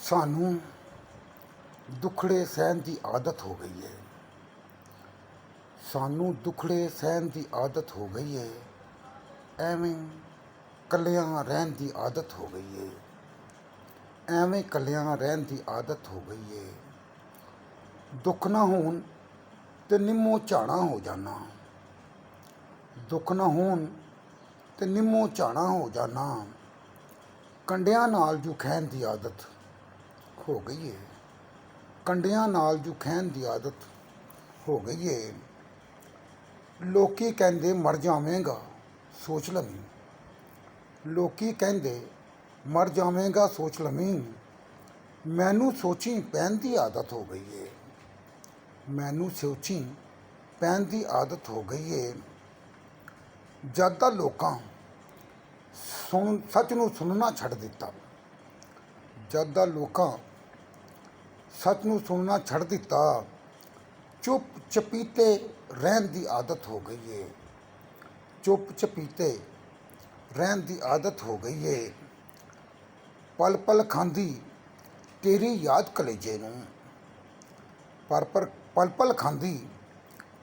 ਸਾਨੂੰ ਦੁੱਖੜੇ ਸਹਿਣ ਦੀ ਆਦਤ ਹੋ ਗਈ ਹੈ। ਸਾਨੂੰ ਦੁੱਖੜੇ ਸਹਿਣ ਦੀ ਆਦਤ ਹੋ ਗਈ ਹੈ। ਐਵੇਂ ਇਕੱਲਿਆਂ ਰਹਿਣ ਦੀ ਆਦਤ ਹੋ ਗਈ ਹੈ। ਐਵੇਂ ਇਕੱਲਿਆਂ ਰਹਿਣ ਦੀ ਆਦਤ ਹੋ ਗਈ ਹੈ। ਦੁੱਖ ਨਾ ਹੋਣ ਤੇ ਨਿੰਮੋ ਝਾਣਾ ਹੋ ਜਾਣਾ। ਦੁੱਖ ਨਾ ਹੋਣ ਤੇ ਨਿੰਮੋ ਝਾਣਾ ਹੋ ਜਾਣਾ। ਕੰਡਿਆਂ ਨਾਲ ਜੂ ਖਹਿਣ ਦੀ ਆਦਤ ਹੋ ਗਈ ਹੈ। ਕੰਡਿਆਂ ਨਾਲ ਜੂ ਖਹਿਣ ਦੀ ਆਦਤ ਹੋ ਗਈ ਹੈ। ਲੋਕੀ ਕਹਿੰਦੇ ਮਰ ਜਾਵੇਂਗਾ ਸੋਚ ਲਵੀਂ। ਲੋਕੀ ਕਹਿੰਦੇ ਮਰ ਜਾਵੇਂਗਾ ਸੋਚ ਲਵੀਂ। ਮੈਨੂੰ ਸੋਚੀ ਪੈਣ ਦੀ ਆਦਤ ਹੋ ਗਈ ਹੈ। ਮੈਨੂੰ ਸੋਚੀ ਪੈਣ ਦੀ ਆਦਤ ਹੋ ਗਈ ਹੈ। ਜਦ ਦਾ ਲੋਕਾਂ ਸੱਚ ਨੂੰ ਸੁਣਨਾ ਛੱਡ ਦਿੱਤਾ। ਜਦ ਦਾ ਲੋਕਾਂ ਸੱਚ ਨੂੰ ਸੁਣਨਾ ਛੱਡ ਦਿੱਤਾ। ਚੁੱਪ ਚਪੀਤੇ ਰਹਿਣ ਦੀ ਆਦਤ ਹੋ ਗਈ ਹੈ। ਚੁੱਪ ਚਪੀਤੇ ਰਹਿਣ ਦੀ ਆਦਤ ਹੋ ਗਈ ਹੈ। ਪਲ ਪਲ ਖਾਂਦੀ ਤੇਰੀ ਯਾਦ ਕਲੇਜੇ ਨੂੰ। ਪਲ ਪਲ ਖਾਂਦੀ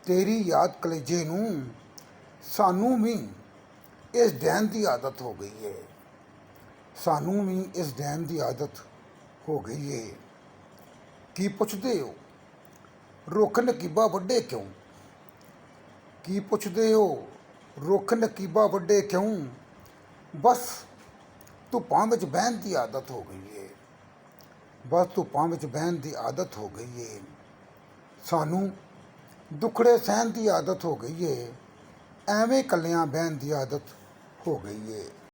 ਤੇਰੀ ਯਾਦ ਕਲੇਜੇ ਨੂੰ। ਸਾਨੂੰ ਵੀ ਇਸ ਡੈਣ ਦੀ ਆਦਤ ਹੋ ਗਈ ਹੈ। ਸਾਨੂੰ ਵੀ ਇਸ ਡੈਣ ਦੀ ਆਦਤ ਹੋ ਗਈ ਹੈ। ਕੀ ਪੁੱਛਦੇ ਹੋ ਰੁੱਖ ਨਕੀਬਾ ਵੱਡੇ ਕਿਉਂ। ਕੀ ਪੁੱਛਦੇ ਹੋ ਰੁੱਖ ਨਕੀਬਾ ਵੱਡੇ ਕਿਉਂ। ਬਸ ਧੁੱਪਾਂ ਵਿੱਚ ਬਹਿਣ ਦੀ ਆਦਤ ਹੋ ਗਈ ਹੈ। ਬਸ ਧੁੱਪਾਂ ਵਿੱਚ ਬਹਿਣ ਦੀ ਆਦਤ ਹੋ ਗਈ ਹੈ। ਸਾਨੂੰ ਦੁੱਖੜੇ ਸਹਿਣ ਦੀ ਆਦਤ ਹੋ ਗਈ ਹੈ। ਐਵੇਂ ਇਕੱਲਿਆਂ ਬਹਿਣ ਦੀ ਆਦਤ ਹੋ ਗਈ ਹੈ।